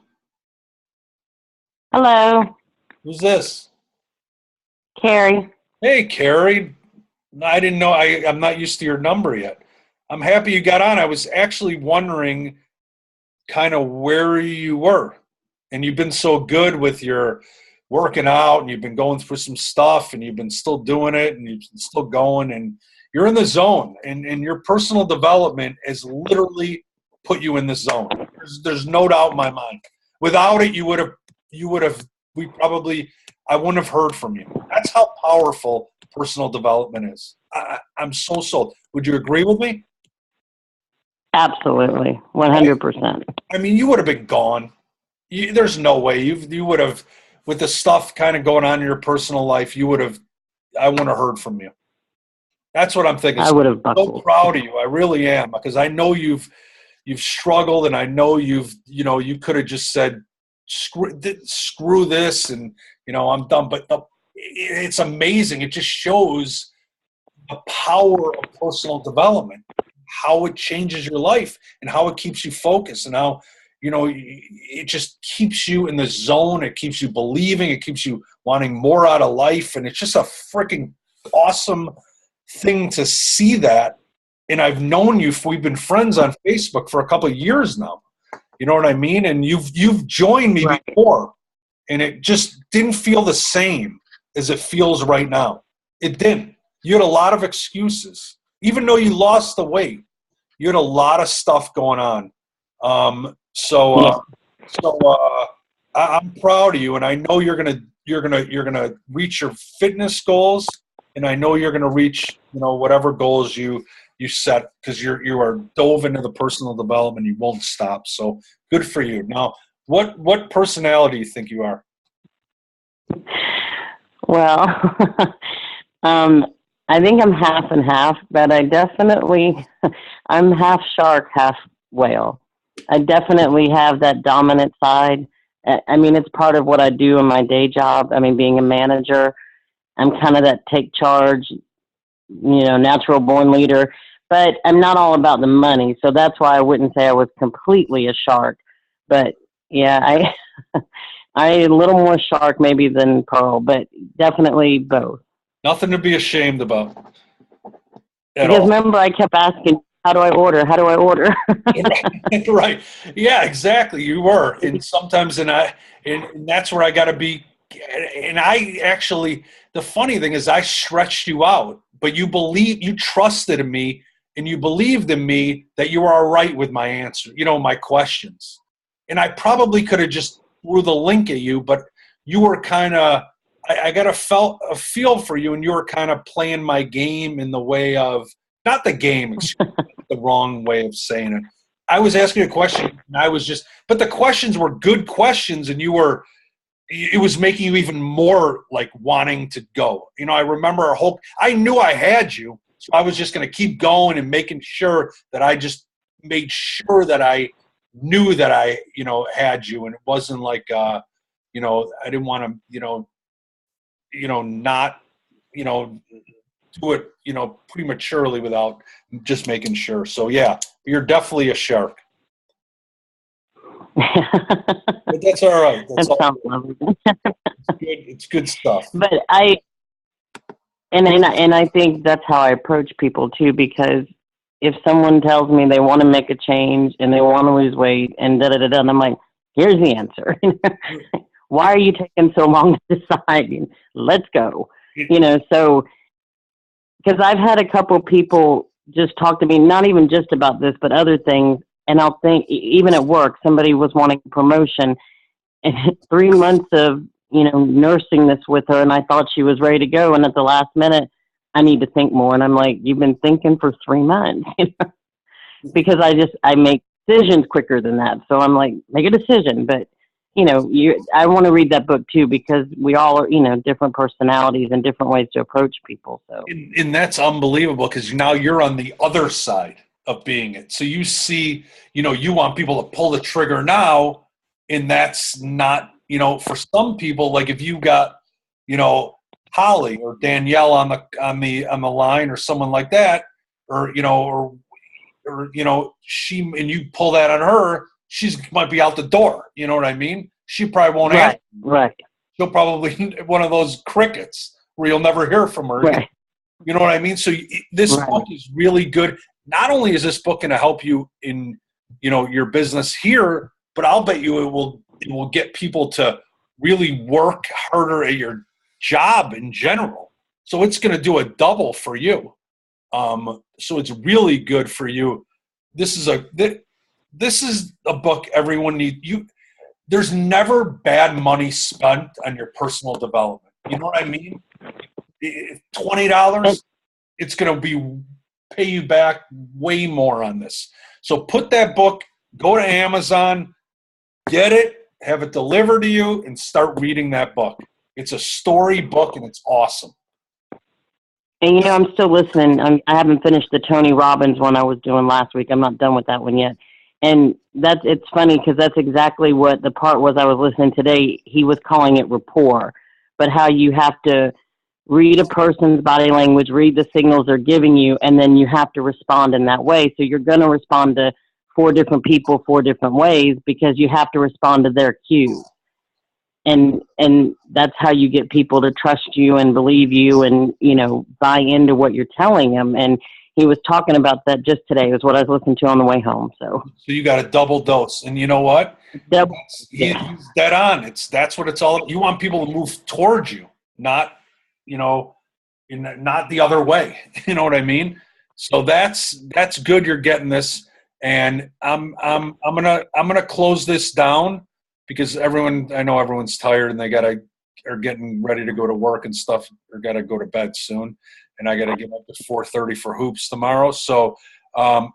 Speaker 6: Hello.
Speaker 1: Who's this?
Speaker 6: Carrie.
Speaker 1: Hey, Carrie. I didn't know. I'm not used to your number yet. I'm happy you got on. I was actually wondering kind of where you were. And you've been so good with your working out, and you've been going through some stuff, and you've been still doing it, and you've been still going, and you're in the zone. And your personal development is literally put you in the zone. There's no doubt in my mind. Without it, I wouldn't have heard from you. That's how powerful personal development is. I'm so sold. Would you agree with me?
Speaker 6: Absolutely. 100%.
Speaker 1: I mean, you would have been gone. There's no way you would have, with the stuff kind of going on in your personal life, I wouldn't have heard from you. That's what I'm thinking.
Speaker 6: I would have buckled.
Speaker 1: I'm so proud of you. I really am, because I know you've struggled, and I know you could have just said, screw this, and I'm done. But it's amazing. It just shows the power of personal development, how it changes your life, and how it keeps you focused, and how it just keeps you in the zone. It keeps you believing. It keeps you wanting more out of life, and it's just a freaking awesome thing to see that. And I've known you. We've been friends on Facebook for a couple of years now. You know what I mean? And you've joined me before, and it just didn't feel the same as it feels right now. It didn't. You had a lot of excuses, even though you lost the weight. You had a lot of stuff going on. I'm proud of you, and I know you're you're gonna reach your fitness goals, and I know you're gonna reach whatever goals you set, because you are dove into the personal development. You won't stop. So good for you. Now, what personality do you think you are?
Speaker 6: Well, I think I'm half and half, but I'm half shark, half whale. I definitely have that dominant side. I mean, it's part of what I do in my day job. I mean, being a manager, I'm kind of that take charge, natural born leader, but I'm not all about the money. So that's why I wouldn't say I was completely a shark. But yeah, I a little more shark maybe than pearl, but definitely both.
Speaker 1: Nothing to be ashamed about at
Speaker 6: Because
Speaker 1: all.
Speaker 6: remember, I kept asking, how do I order? How do I order?
Speaker 1: Right. Yeah, exactly. You were. And sometimes, and that's where I got to be. And I actually, the funny thing is I stretched you out, but you trusted in me, and you believed in me that you were all right with my answer, my questions. And I probably could have just threw the link at you, but you were kind of, I got a feel for you, and you were kind of playing my game in the way of, not the game, excuse me, the wrong way of saying it. I was asking a question, and but the questions were good questions, and it was making you even more like wanting to go. I remember I knew I had you, so I was just going to keep going and making sure that I just made sure that I knew that I, had you, and it wasn't like, I didn't want to, not, do it, prematurely without just making sure. So yeah, you're definitely a shark. But that's all right. That's all.
Speaker 6: Sounds lovely.
Speaker 1: It's good stuff.
Speaker 6: But I think that's how I approach people too, because if someone tells me they want to make a change and they want to lose weight and and I'm like, here's the answer. Why are you taking so long to decide? Let's go. So because I've had a couple people just talk to me, not even just about this, but other things. And I'll think, even at work, somebody was wanting a promotion, and 3 months of, nursing this with her, and I thought she was ready to go. And at the last minute, I need to think more. And I'm like, you've been thinking for 3 months, because I make decisions quicker than that. So I'm like, make a decision. But, I want to read that book too, because we all are, different personalities and different ways to approach people. So,
Speaker 1: and that's unbelievable, because now you're on the other side of being it. So you see, you want people to pull the trigger now, and that's not, for some people, like if you got, Holly or Danielle on the line, or someone like that, or she, and you pull that on her, might be out the door. You know what I mean? She probably won't answer.
Speaker 6: Right.
Speaker 1: She'll probably one of those crickets where you'll never hear from her.
Speaker 6: Right.
Speaker 1: You know what I mean? So this book is really good. Not only is this book going to help you in, your business here, but I'll bet you it will get people to really work harder at your job in general. So it's going to do a double for you. So it's really good for you. This is a book everyone needs. There's never bad money spent on your personal development. You know what I mean? $20, it's going to pay you back way more on this. So put that book, go to Amazon, get it, have it delivered to you, and start reading that book. It's a story book, and it's awesome.
Speaker 6: And I'm still listening. I haven't finished the Tony Robbins one I was doing last week. I'm not done with that one yet. And it's funny, because that's exactly what the part was I was listening today. He was calling it rapport, but how you have to read a person's body language, read the signals they're giving you, and then you have to respond in that way. So you're going to respond to 4 different people 4 different ways, because you have to respond to their cues. And that's how you get people to trust you and believe you and, buy into what you're telling them. And he was talking about that just today. It was what I was listening to on the way home. So
Speaker 1: you got a double dose. And you know what? He's dead on. That's what it's all about. You want people to move towards you, not, not the other way. You know what I mean? So that's good. You're getting this. And I'm gonna close this down, because I know everyone's tired and they gotta are getting ready to go to work and stuff, or got to go to bed soon, and I got to get up at 4:30 for hoops tomorrow. So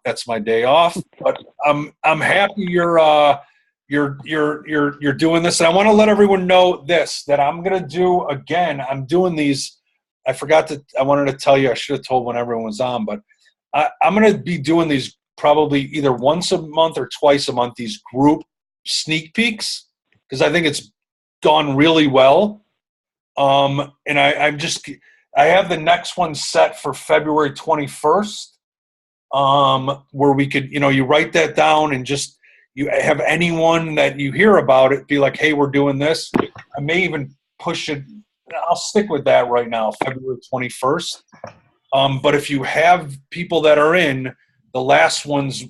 Speaker 1: that's my day off. But I'm happy you're doing this. And I want to let everyone know this, that I'm gonna do again. I'm doing these. I wanted to tell you. I should have told when everyone was on, but I'm gonna be doing these probably either once a month or twice a month. These group sneak peeks, because I think it's gone really well. And I have the next one set for February 21st, where we could, you write that down and just, you have anyone that you hear about it be like, hey, we're doing this. I may even push it. I'll stick with that right now, February 21st. But if you have people that are in, the last ones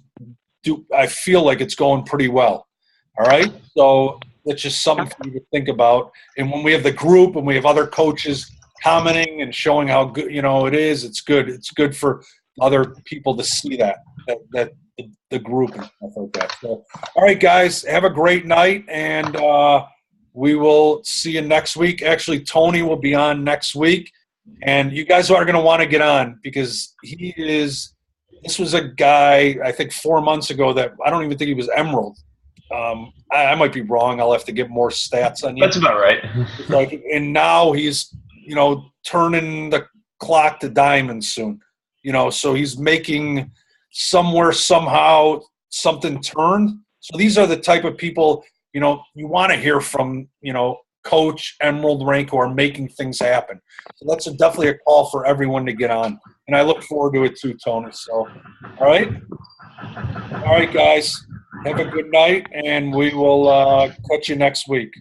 Speaker 1: I feel like it's going pretty well. All right. So that's just something for you to think about. And when we have the group and we have other coaches commenting and showing how good, it is, it's good. It's good for other people to see that the group and stuff like that. So, all right, guys, have a great night, and we will see you next week. Actually, Tony will be on next week, and you guys are going to want to get on, because this was a guy, I think 4 months ago, that I don't even think he was Emerald. I might be wrong. I'll have to get more stats on you.
Speaker 3: That's about right.
Speaker 1: And now he's, turning the clock to diamond soon. So he's making somewhere, somehow, something turn. So these are the type of people, you want to hear from, coach, emerald rank, who are making things happen. So that's definitely a call for everyone to get on. And I look forward to it too, Tony. So, all right, guys, have a good night, and we will catch you next week.